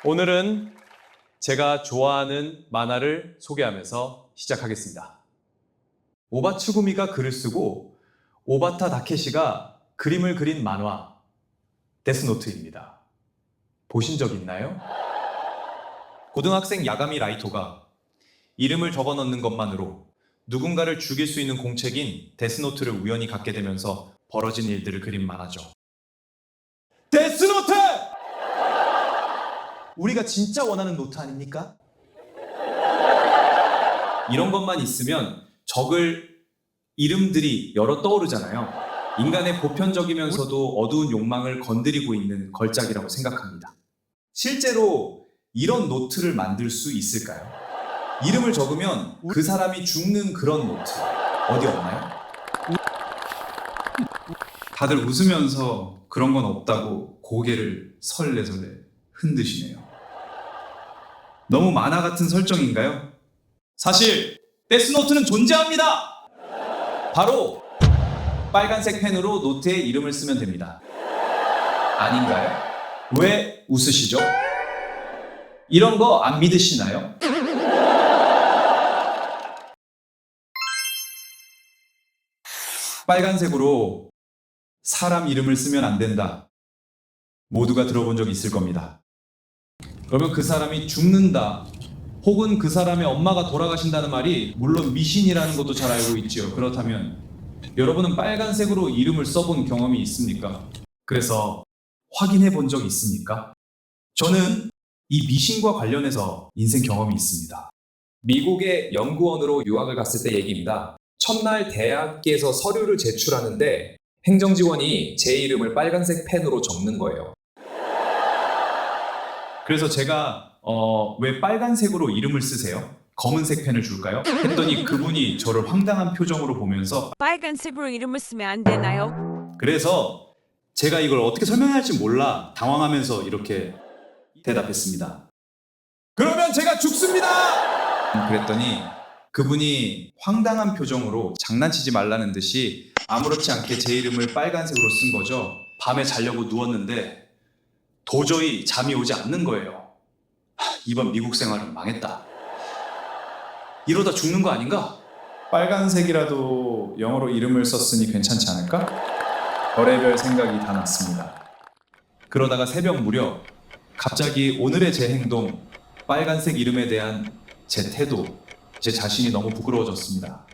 오늘은 제가 좋아하는 만화를 소개하면서 시작하겠습니다. 오바 추구미가 글을 쓰고 오바타 다케시가 그림을 그린 만화 데스노트입니다. 보신 적 있나요? 고등학생 야가미 라이토가 이름을 적어 넣는 것만으로 누군가를 죽일 수 있는 공책인 데스노트를 우연히 갖게 되면서 벌어진 일들을 그린 만화죠. 데스노트! 우리가 진짜 원하는 노트 아닙니까? 이런 것만 있으면 적을 이름들이 여러 떠오르잖아요. 인간의 보편적이면서도 어두운 욕망을 건드리고 있는 걸작이라고 생각합니다. 실제로 이런 노트를 만들 수 있을까요? 이름을 적으면 그 사람이 죽는 그런 노트 어디 없나요? 다들 웃으면서 그런 건 없다고 고개를 설레설레 흔드시네요. 너무 만화 같은 설정인가요? 사실 데스노트는 존재합니다. 바로 빨간색 펜으로 노트에 이름을 쓰면 됩니다. 아닌가요? 왜 웃으시죠? 이런 거 안 믿으시나요? 빨간색으로 사람 이름을 쓰면 안 된다. 모두가 들어본 적 있을 겁니다. 그러면 그 사람이 죽는다. 혹은 그 사람의 엄마가 돌아가신다는 말이 물론 미신이라는 것도 잘 알고 있죠. 그렇다면 여러분은 빨간색으로 이름을 써본 경험이 있습니까? 그래서 확인해 본 적 있습니까? 저는 이 미신과 관련해서 인생 경험이 있습니다. 미국의 연구원으로 유학을 갔을 때 얘기입니다. 첫날 대학에서 서류를 제출하는데 행정직원이 제 이름을 빨간색 펜으로 적는 거예요. 그래서 제가 왜 빨간색으로 이름을 쓰세요? 검은색 펜을 줄까요? 했더니 그분이 저를 황당한 표정으로 보면서 빨간색으로 이름을 쓰면 안 되나요? 그래서 제가 이걸 어떻게 설명해야 할지 몰라 당황하면서 이렇게 대답했습니다. 그러면 제가 죽습니다! 그랬더니 그분이 황당한 표정으로 장난치지 말라는 듯이 아무렇지 않게 제 이름을 빨간색으로 쓴 거죠. 밤에 자려고 누웠는데 도저히 잠이 오지 않는 거예요. 이번 미국 생활은 망했다. 이러다 죽는 거 아닌가? 빨간색이라도 영어로 이름을 썼으니 괜찮지 않을까? 별의별 생각이 다 났습니다. 그러다가 새벽 무렵 갑자기 오늘의 제 행동, 빨간색 이름에 대한 제 태도, 제 자신이 너무 부끄러워졌습니다.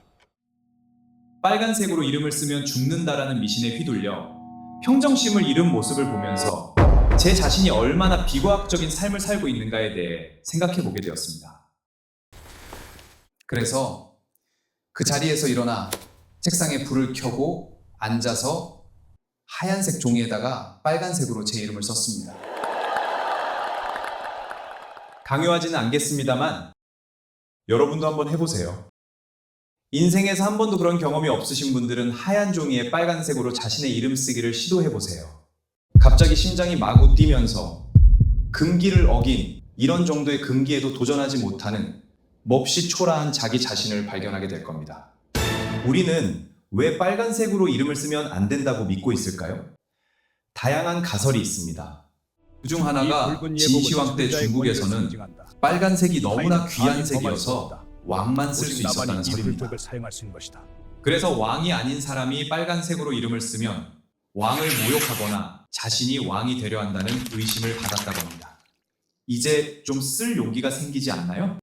빨간색으로 이름을 쓰면 죽는다라는 미신에 휘둘려 평정심을 잃은 모습을 보면서 제 자신이 얼마나 비과학적인 삶을 살고 있는가에 대해 생각해 보게 되었습니다. 그래서 그 자리에서 일어나 책상에 불을 켜고 앉아서 하얀색 종이에다가 빨간색으로 제 이름을 썼습니다. 강요하지는 않겠습니다만 여러분도 한번 해보세요. 인생에서 한 번도 그런 경험이 없으신 분들은 하얀 종이에 빨간색으로 자신의 이름 쓰기를 시도해보세요. 갑자기 심장이 마구 뛰면서 금기를 어긴 이런 정도의 금기에도 도전하지 못하는 몹시 초라한 자기 자신을 발견하게 될 겁니다. 우리는 왜 빨간색으로 이름을 쓰면 안 된다고 믿고 있을까요? 다양한 가설이 있습니다. 그중 하나가 진시황 때 중국에서는 빨간색이 너무나 귀한 색이어서 왕만 쓸 수 있었다는 설입니다. 그래서 왕이 아닌 사람이 빨간색으로 이름을 쓰면 왕을 모욕하거나 자신이 왕이 되려 한다는 의심을 받았다고 합니다. 이제 좀 쓸 용기가 생기지 않나요?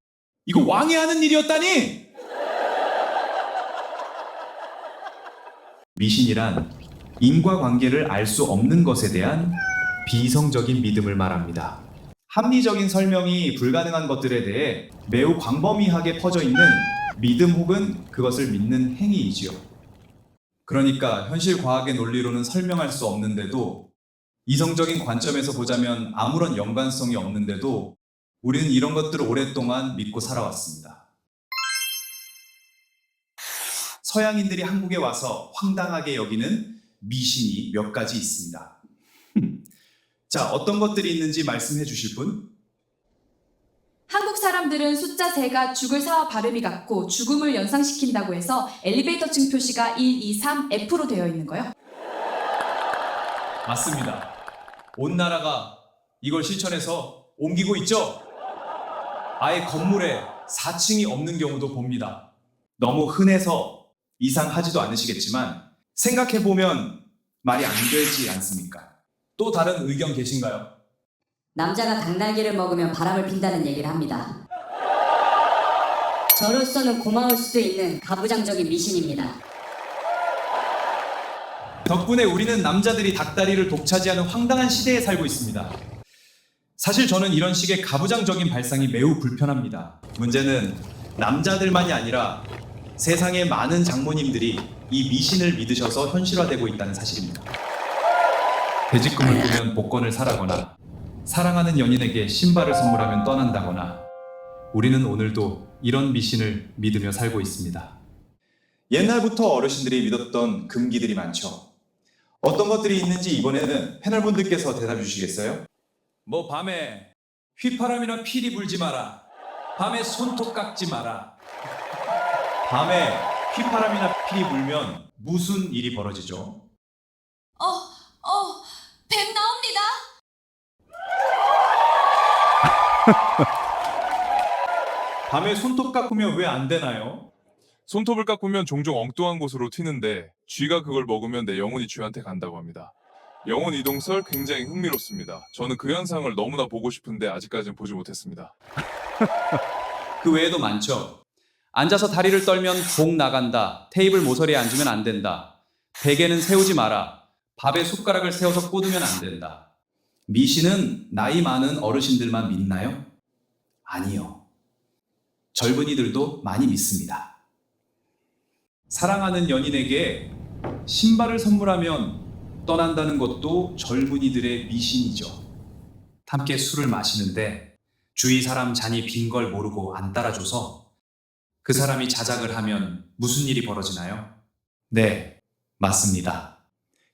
이거 왕이 하는 일이었다니! 미신이란 인과관계를 알 수 없는 것에 대한 비이성적인 믿음을 말합니다. 합리적인 설명이 불가능한 것들에 대해 매우 광범위하게 퍼져 있는 믿음 혹은 그것을 믿는 행위이지요. 그러니까 현실 과학의 논리로는 설명할 수 없는데도 이성적인 관점에서 보자면 아무런 연관성이 없는데도 우리는 이런 것들을 오랫동안 믿고 살아왔습니다. 서양인들이 한국에 와서 황당하게 여기는 미신이 몇 가지 있습니다. 자, 어떤 것들이 있는지 말씀해 주실 분? 한국 사람들은 숫자 3가 죽을 사와 발음이 같고 죽음을 연상시킨다고 해서 엘리베이터 층 표시가 1, 2, 3, F로 되어 있는 거요? 맞습니다. 온 나라가 이걸 실천해서 옮기고 있죠? 아예 건물에 4층이 없는 경우도 봅니다. 너무 흔해서 이상하지도 않으시겠지만 생각해보면 말이 안 되지 않습니까? 또 다른 의견 계신가요? 남자가 닭날개를 먹으면 바람을 핀다는 얘기를 합니다. 저로서는 고마울 수도 있는 가부장적인 미신입니다. 덕분에 우리는 남자들이 닭다리를 독차지하는 황당한 시대에 살고 있습니다. 사실 저는 이런 식의 가부장적인 발상이 매우 불편합니다. 문제는 남자들만이 아니라 세상의 많은 장모님들이 이 미신을 믿으셔서 현실화되고 있다는 사실입니다. 돼지꿈을 꾸면 복권을 사라거나 사랑하는 연인에게 신발을 선물하면 떠난다거나 우리는 오늘도 이런 미신을 믿으며 살고 있습니다. 옛날부터 어르신들이 믿었던 금기들이 많죠. 어떤 것들이 있는지 이번에는 패널분들께서 대답해 주시겠어요? 뭐 밤에 휘파람이나 피리 불지 마라. 밤에 손톱 깎지 마라. 밤에 휘파람이나 피리 불면 무슨 일이 벌어지죠? 뱀 나옵니다. 밤에 손톱 깎으면 왜 안 되나요? 손톱을 깎으면 종종 엉뚱한 곳으로 튀는데 쥐가 그걸 먹으면 내 영혼이 쥐한테 간다고 합니다. 영혼 이동설 굉장히 흥미롭습니다. 저는 그 현상을 너무나 보고 싶은데 아직까지는 보지 못했습니다. 그 외에도 많죠. 앉아서 다리를 떨면 복 나간다. 테이블 모서리에 앉으면 안 된다. 베개는 세우지 마라. 밥에 숟가락을 세워서 꽂으면 안 된다. 미신은 나이 많은 어르신들만 믿나요? 아니요. 젊은이들도 많이 믿습니다. 사랑하는 연인에게 신발을 선물하면 떠난다는 것도 젊은이들의 미신이죠. 함께 술을 마시는데 주위 사람 잔이 빈 걸 모르고 안 따라줘서 그 사람이 자작을 하면 무슨 일이 벌어지나요? 네, 맞습니다.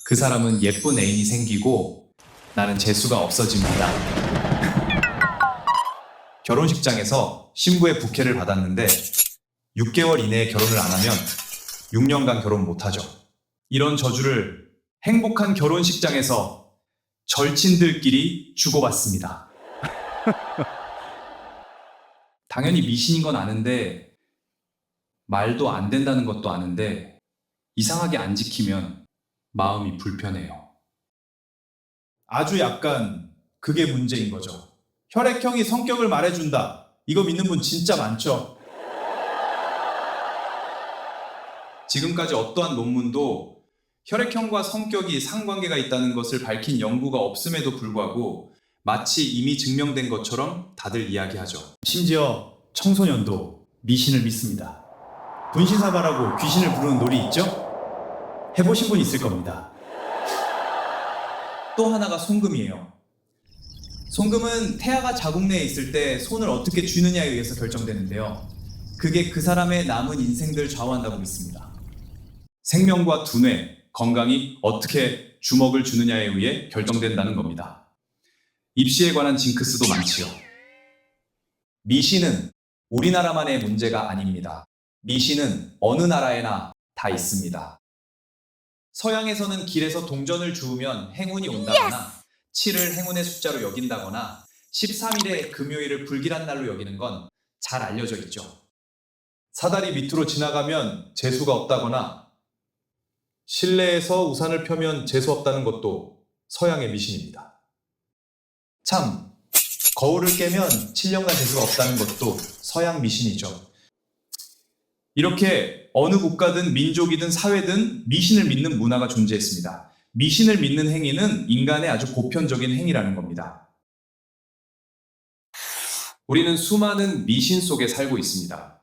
그 사람은 예쁜 애인이 생기고 나는 재수가 없어집니다. 결혼식장에서 신부의 부케를 받았는데 6개월 이내에 결혼을 안 하면 6년간 결혼 못하죠. 이런 저주를 행복한 결혼식장에서 절친들끼리 주고받습니다. 당연히 미신인 건 아는데 말도 안 된다는 것도 아는데 이상하게 안 지키면 마음이 불편해요. 아주 약간 그게 문제인 거죠. 혈액형이 성격을 말해준다. 이거 믿는 분 진짜 많죠? 지금까지 어떠한 논문도 혈액형과 성격이 상관계가 있다는 것을 밝힌 연구가 없음에도 불구하고 마치 이미 증명된 것처럼 다들 이야기하죠. 심지어 청소년도 미신을 믿습니다. 분신사발하고 귀신을 부르는 놀이 있죠? 해보신 분 있을 겁니다. 또 하나가 송금이에요. 송금은 태아가 자궁 내에 있을 때 손을 어떻게 쥐느냐에 의해서 결정되는데요. 그게 그 사람의 남은 인생들 좌우한다고 믿습니다. 생명과 두뇌, 건강이 어떻게 주먹을 주느냐에 의해 결정된다는 겁니다. 입시에 관한 징크스도 많지요. 미신은 우리나라만의 문제가 아닙니다. 미신은 어느 나라에나 다 있습니다. 서양에서는 길에서 동전을 주우면 행운이 온다거나 7을 행운의 숫자로 여긴다거나 13일에 금요일을 불길한 날로 여기는 건 잘 알려져 있죠. 사다리 밑으로 지나가면 재수가 없다거나 실내에서 우산을 펴면 재수 없다는 것도 서양의 미신입니다. 참, 거울을 깨면 7년간 재수가 없다는 것도 서양 미신이죠. 이렇게 어느 국가든 민족이든 사회든 미신을 믿는 문화가 존재했습니다. 미신을 믿는 행위는 인간의 아주 보편적인 행위라는 겁니다. 우리는 수많은 미신 속에 살고 있습니다.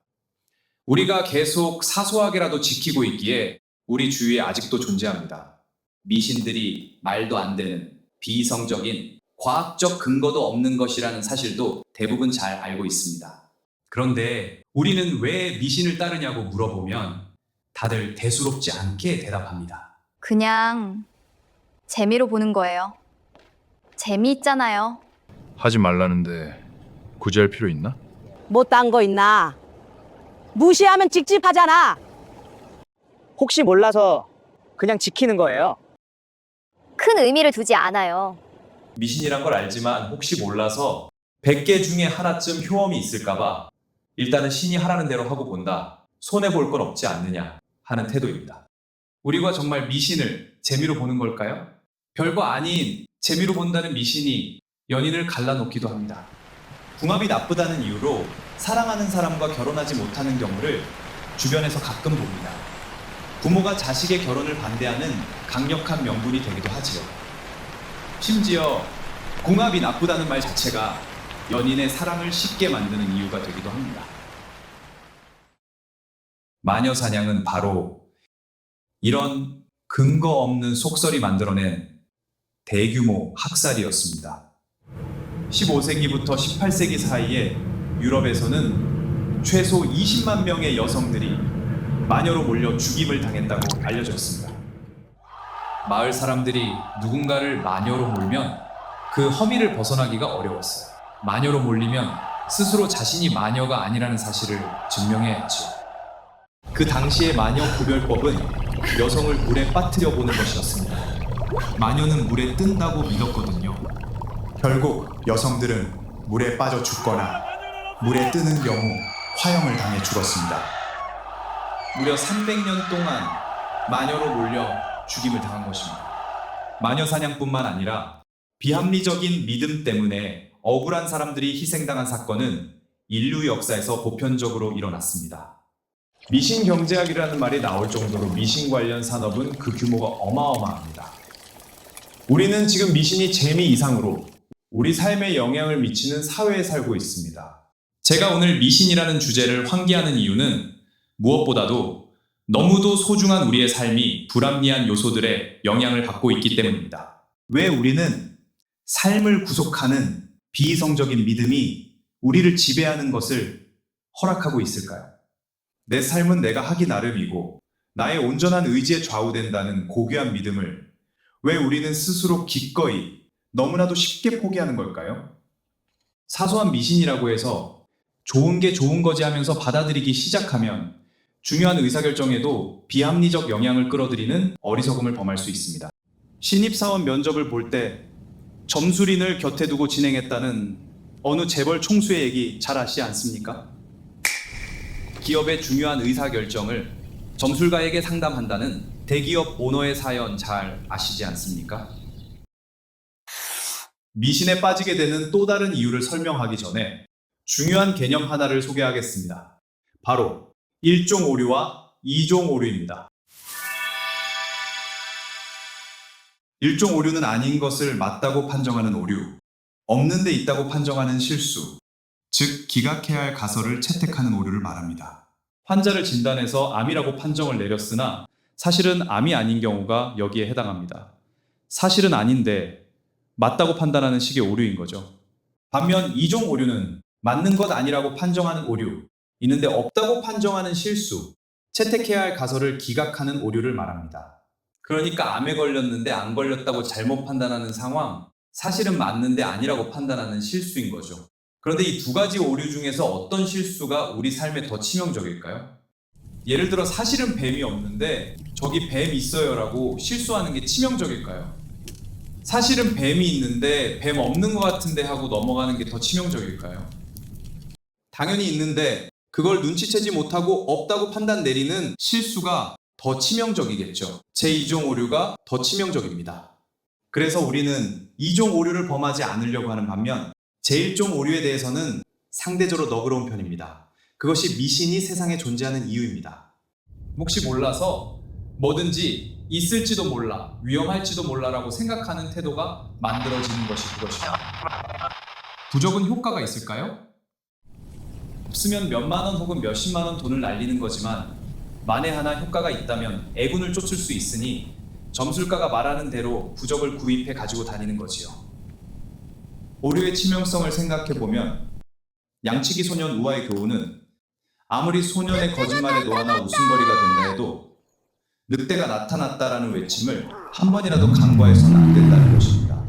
우리가 계속 사소하게라도 지키고 있기에 우리 주위에 아직도 존재합니다. 미신들이 말도 안 되는 비이성적인 과학적 근거도 없는 것이라는 사실도 대부분 잘 알고 있습니다. 그런데 우리는 왜 미신을 따르냐고 물어보면 다들 대수롭지 않게 대답합니다. 그냥 재미로 보는 거예요. 재미있잖아요. 하지 말라는데 굳이 할 필요 있나? 뭐 딴 거 있나? 무시하면 찝찝하잖아. 혹시 몰라서 그냥 지키는 거예요. 큰 의미를 두지 않아요. 미신이란 걸 알지만 혹시 몰라서 100개 중에 하나쯤 효험이 있을까봐 일단은 신이 하라는 대로 하고 본다. 손해볼 건 없지 않느냐 하는 태도입니다. 우리가 정말 미신을 재미로 보는 걸까요? 별거 아닌 재미로 본다는 미신이 연인을 갈라놓기도 합니다. 궁합이 나쁘다는 이유로 사랑하는 사람과 결혼하지 못하는 경우를 주변에서 가끔 봅니다. 부모가 자식의 결혼을 반대하는 강력한 명분이 되기도 하지요. 심지어 궁합이 나쁘다는 말 자체가 연인의 사랑을 쉽게 만드는 이유가 되기도 합니다. 마녀 사냥은 바로 이런 근거 없는 속설이 만들어낸 대규모 학살이었습니다. 15세기부터 18세기 사이에 유럽에서는 최소 20만 명의 여성들이 마녀로 몰려 죽임을 당했다고 알려져 있습니다. 마을 사람들이 누군가를 마녀로 몰면 그 허미를 벗어나기가 어려웠어요. 마녀로 몰리면 스스로 자신이 마녀가 아니라는 사실을 증명해야 했죠. 그 당시의 마녀 구별법은 여성을 물에 빠뜨려 보는 것이었습니다. 마녀는 물에 뜬다고 믿었거든요. 결국 여성들은 물에 빠져 죽거나 물에 뜨는 경우 화형을 당해 죽었습니다. 무려 300년 동안 마녀로 몰려 죽임을 당한 것입니다. 마녀 사냥뿐만 아니라 비합리적인 믿음 때문에 억울한 사람들이 희생당한 사건은 인류 역사에서 보편적으로 일어났습니다. 미신 경제학이라는 말이 나올 정도로 미신 관련 산업은 그 규모가 어마어마합니다. 우리는 지금 미신이 재미 이상으로 우리 삶에 영향을 미치는 사회에 살고 있습니다. 제가 오늘 미신이라는 주제를 환기하는 이유는 무엇보다도 너무도 소중한 우리의 삶이 불합리한 요소들의 영향을 받고 있기 때문입니다. 왜 우리는 삶을 구속하는 비이성적인 믿음이 우리를 지배하는 것을 허락하고 있을까요? 내 삶은 내가 하기 나름이고 나의 온전한 의지에 좌우된다는 고귀한 믿음을 왜 우리는 스스로 기꺼이 너무나도 쉽게 포기하는 걸까요? 사소한 미신이라고 해서 좋은 게 좋은 거지 하면서 받아들이기 시작하면 중요한 의사결정에도 비합리적 영향을 끌어들이는 어리석음을 범할 수 있습니다. 신입사원 면접을 볼 때 점수린을 곁에 두고 진행했다는 어느 재벌 총수의 얘기 잘 아시지 않습니까? 기업의 중요한 의사결정을 점술가에게 상담한다는 대기업 오너의 사연 잘 아시지 않습니까? 미신에 빠지게 되는 또 다른 이유를 설명하기 전에 중요한 개념 하나를 소개하겠습니다. 바로 1종 오류와 2종 오류입니다. 1종 오류는 아닌 것을 맞다고 판정하는 오류, 없는 데 있다고 판정하는 실수, 즉 기각해야 할 가설을 채택하는 오류를 말합니다. 환자를 진단해서 암이라고 판정을 내렸으나 사실은 암이 아닌 경우가 여기에 해당합니다. 사실은 아닌데 맞다고 판단하는 식의 오류인 거죠. 반면 2종 오류는 맞는 것 아니라고 판정하는 오류, 있는데 없다고 판정하는 실수, 채택해야 할 가설을 기각하는 오류를 말합니다. 그러니까 암에 걸렸는데 안 걸렸다고 잘못 판단하는 상황, 사실은 맞는데 아니라고 판단하는 실수인 거죠. 그런데 이 두 가지 오류 중에서 어떤 실수가 우리 삶에 더 치명적일까요? 예를 들어 사실은 뱀이 없는데 저기 뱀 있어요라고 실수하는 게 치명적일까요? 사실은 뱀이 있는데 뱀 없는 것 같은데 하고 넘어가는 게 더 치명적일까요? 당연히 있는데 그걸 눈치채지 못하고 없다고 판단 내리는 실수가 더 치명적이겠죠. 제2종 오류가 더 치명적입니다. 그래서 우리는 2종 오류를 범하지 않으려고 하는 반면 제1종 오류에 대해서는 상대적으로 너그러운 편입니다. 그것이 미신이 세상에 존재하는 이유입니다. 혹시 몰라서 뭐든지 있을지도 몰라, 위험할지도 몰라라고 생각하는 태도가 만들어지는 것이 그것이죠. 부적은 효과가 있을까요? 없으면 몇만 원 혹은 몇십만 원 돈을 날리는 거지만 만에 하나 효과가 있다면 애군을 쫓을 수 있으니 점술가가 말하는 대로 부적을 구입해 가지고 다니는 거지요. 오류의 치명성을 생각해보면 양치기 소년 우아의 교훈은 아무리 소년의 거짓말에 놓아나 웃음거리가 된다 해도 늑대가 나타났다라는 외침을 한 번이라도 간과해서는 안 된다는 것입니다.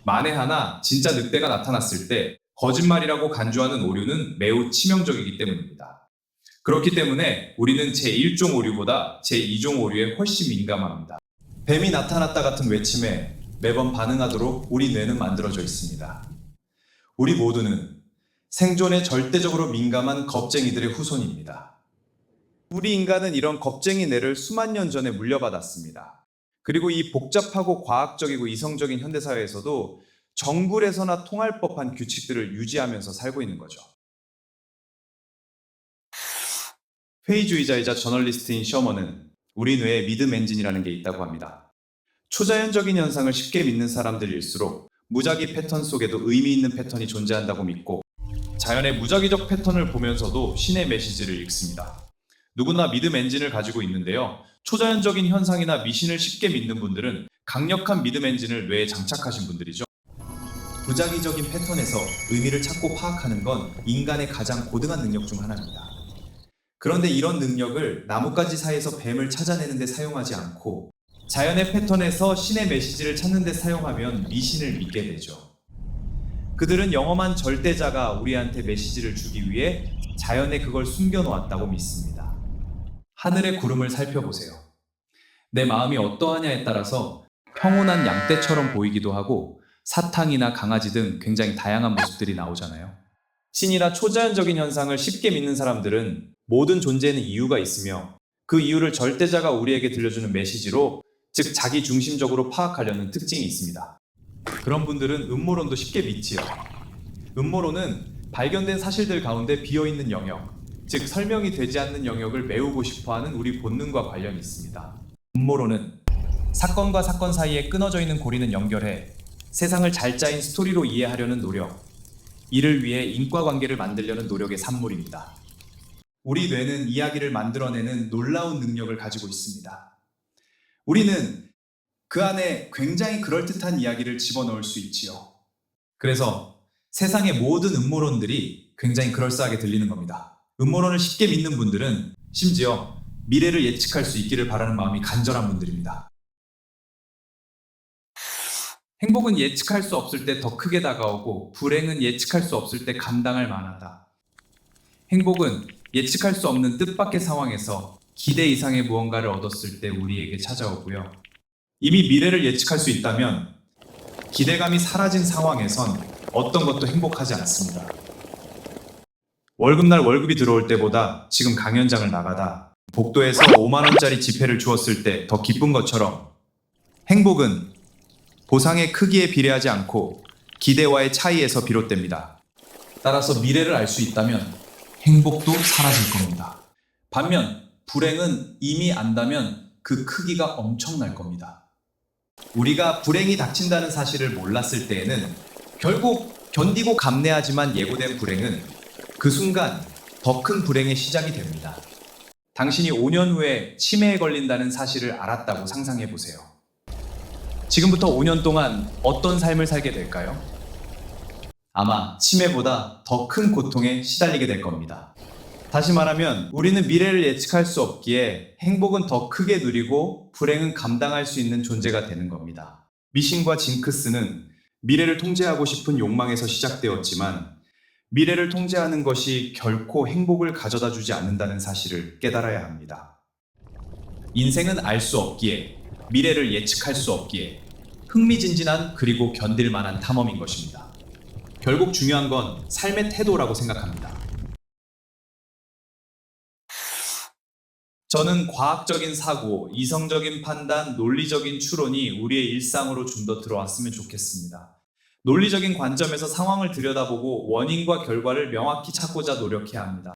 만에 하나 진짜 늑대가 나타났을 때 거짓말이라고 간주하는 오류는 매우 치명적이기 때문입니다. 그렇기 때문에 우리는 제1종 오류보다 제2종 오류에 훨씬 민감합니다. 뱀이 나타났다 같은 외침에 매번 반응하도록 우리 뇌는 만들어져 있습니다. 우리 모두는 생존에 절대적으로 민감한 겁쟁이들의 후손입니다. 우리 인간은 이런 겁쟁이 뇌를 수만 년 전에 물려받았습니다. 그리고 이 복잡하고 과학적이고 이성적인 현대사회에서도 정글에서나 통할 법한 규칙들을 유지하면서 살고 있는 거죠. 회의주의자이자 저널리스트인 셔먼은 우리 뇌에 믿음 엔진이라는 게 있다고 합니다. 초자연적인 현상을 쉽게 믿는 사람들일수록 무작위 패턴 속에도 의미 있는 패턴이 존재한다고 믿고 자연의 무작위적 패턴을 보면서도 신의 메시지를 읽습니다. 누구나 믿음 엔진을 가지고 있는데요. 초자연적인 현상이나 미신을 쉽게 믿는 분들은 강력한 믿음 엔진을 뇌에 장착하신 분들이죠. 부작위적인 패턴에서 의미를 찾고 파악하는 건 인간의 가장 고등한 능력 중 하나입니다. 그런데 이런 능력을 나뭇가지 사이에서 뱀을 찾아내는 데 사용하지 않고 자연의 패턴에서 신의 메시지를 찾는 데 사용하면 미신을 믿게 되죠. 그들은 영험한 절대자가 우리한테 메시지를 주기 위해 자연에 그걸 숨겨놓았다고 믿습니다. 하늘의 구름을 살펴보세요. 내 마음이 어떠하냐에 따라서 평온한 양떼처럼 보이기도 하고 사탕이나 강아지 등 굉장히 다양한 모습들이 나오잖아요. 신이나 초자연적인 현상을 쉽게 믿는 사람들은 모든 존재에는 이유가 있으며 그 이유를 절대자가 우리에게 들려주는 메시지로, 즉 자기 중심적으로 파악하려는 특징이 있습니다. 그런 분들은 음모론도 쉽게 믿지요. 음모론은 발견된 사실들 가운데 비어있는 영역, 즉 설명이 되지 않는 영역을 메우고 싶어하는 우리 본능과 관련이 있습니다. 음모론은 사건과 사건 사이에 끊어져 있는 고리는 연결해 세상을 잘 짜인 스토리로 이해하려는 노력, 이를 위해 인과관계를 만들려는 노력의 산물입니다. 우리 뇌는 이야기를 만들어내는 놀라운 능력을 가지고 있습니다. 우리는 그 안에 굉장히 그럴듯한 이야기를 집어넣을 수 있지요. 그래서 세상의 모든 음모론들이 굉장히 그럴싸하게 들리는 겁니다. 음모론을 쉽게 믿는 분들은 심지어 미래를 예측할 수 있기를 바라는 마음이 간절한 분들입니다. 행복은 예측할 수 없을 때 더 크게 다가오고 불행은 예측할 수 없을 때 감당할 만하다. 행복은 예측할 수 없는 뜻밖의 상황에서 기대 이상의 무언가를 얻었을 때 우리에게 찾아오고요. 이미 미래를 예측할 수 있다면 기대감이 사라진 상황에선 어떤 것도 행복하지 않습니다. 월급날 월급이 들어올 때보다 지금 강연장을 나가다 복도에서 5만 원짜리 지폐를 주었을 때 더 기쁜 것처럼 행복은 보상의 크기에 비례하지 않고 기대와의 차이에서 비롯됩니다. 따라서 미래를 알 수 있다면 행복도 사라질 겁니다. 반면 불행은 이미 안다면 그 크기가 엄청날 겁니다. 우리가 불행이 닥친다는 사실을 몰랐을 때에는 결국 견디고 감내하지만 예고된 불행은 그 순간 더 큰 불행의 시작이 됩니다. 당신이 5년 후에 치매에 걸린다는 사실을 알았다고 상상해 보세요. 지금부터 5년 동안 어떤 삶을 살게 될까요? 아마 치매보다 더 큰 고통에 시달리게 될 겁니다. 다시 말하면 우리는 미래를 예측할 수 없기에 행복은 더 크게 누리고 불행은 감당할 수 있는 존재가 되는 겁니다. 미신과 징크스는 미래를 통제하고 싶은 욕망에서 시작되었지만 미래를 통제하는 것이 결코 행복을 가져다 주지 않는다는 사실을 깨달아야 합니다. 인생은 알 수 없기에, 미래를 예측할 수 없기에 흥미진진한 그리고 견딜 만한 탐험인 것입니다. 결국 중요한 건 삶의 태도라고 생각합니다. 저는 과학적인 사고, 이성적인 판단, 논리적인 추론이 우리의 일상으로 좀 더 들어왔으면 좋겠습니다. 논리적인 관점에서 상황을 들여다보고 원인과 결과를 명확히 찾고자 노력해야 합니다.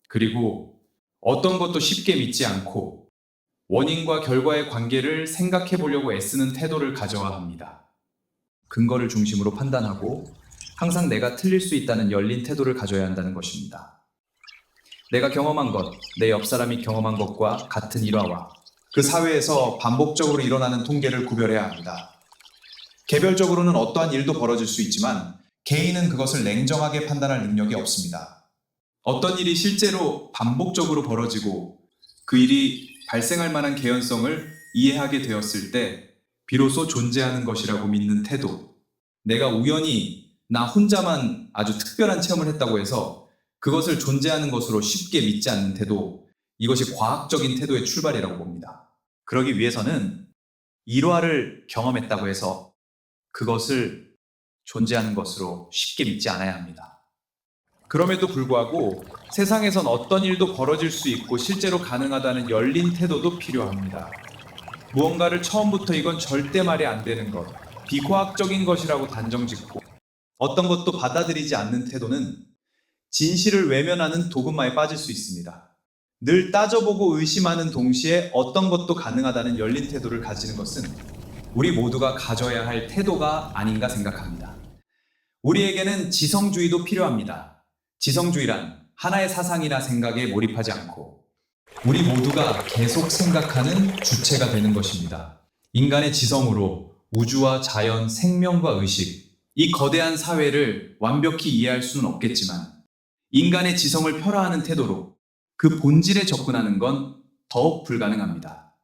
그리고 어떤 것도 쉽게 믿지 않고 원인과 결과의 관계를 생각해 보려고 애쓰는 태도를 가져야 합니다. 근거를 중심으로 판단하고 항상 내가 틀릴 수 있다는 열린 태도를 가져야 한다는 것입니다. 내가 경험한 것, 내 옆 사람이 경험한 것과 같은 일화와 그 사회에서 반복적으로 일어나는 통계를 구별해야 합니다. 개별적으로는 어떠한 일도 벌어질 수 있지만 개인은 그것을 냉정하게 판단할 능력이 없습니다. 어떤 일이 실제로 반복적으로 벌어지고 그 일이 발생할 만한 개연성을 이해하게 되었을 때 비로소 존재하는 것이라고 믿는 태도. 내가 우연히 나 혼자만 아주 특별한 체험을 했다고 해서 그것을 존재하는 것으로 쉽게 믿지 않는 태도, 이것이 과학적인 태도의 출발이라고 봅니다. 그러기 위해서는 일화를 경험했다고 해서 그것을 존재하는 것으로 쉽게 믿지 않아야 합니다. 그럼에도 불구하고 세상에선 어떤 일도 벌어질 수 있고 실제로 가능하다는 열린 태도도 필요합니다. 무언가를 처음부터 이건 절대 말이 안 되는 것, 비과학적인 것이라고 단정짓고 어떤 것도 받아들이지 않는 태도는 진실을 외면하는 도그마에 빠질 수 있습니다. 늘 따져보고 의심하는 동시에 어떤 것도 가능하다는 열린 태도를 가지는 것은 우리 모두가 가져야 할 태도가 아닌가 생각합니다. 우리에게는 지성주의도 필요합니다. 지성주의란 하나의 사상이나 생각에 몰입하지 않고 우리 모두가 계속 생각하는 주체가 되는 것입니다. 인간의 지성으로 우주와 자연, 생명과 의식, 이 거대한 사회를 완벽히 이해할 수는 없겠지만 인간의 지성을 표라하는 태도로 그 본질에 접근하는 건 더욱 불가능합니다.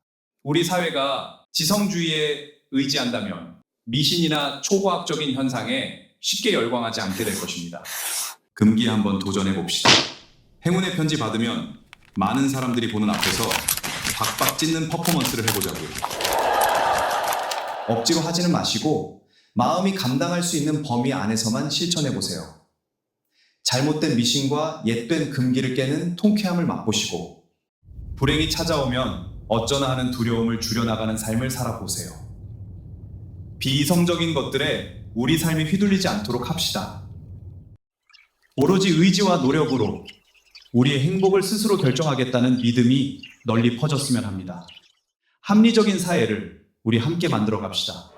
우리 사회가 지성주의에 의지한다면 미신이나 초과학적인 현상에 쉽게 열광하지 않게 될 것입니다. 금기에 한번 도전해 봅시다. 행운의 편지 받으면 많은 사람들이 보는 앞에서 박박 찢는 퍼포먼스를 해보자고요. 억지로 하지는 마시고 마음이 감당할 수 있는 범위 안에서만 실천해 보세요. 잘못된 미신과 옛된 금기를 깨는 통쾌함을 맛보시고 불행이 찾아오면 어쩌나 하는 두려움을 줄여나가는 삶을 살아보세요. 비이성적인 것들에 우리 삶이 휘둘리지 않도록 합시다. 오로지 의지와 노력으로 우리의 행복을 스스로 결정하겠다는 믿음이 널리 퍼졌으면 합니다. 합리적인 사회를 우리 함께 만들어 갑시다.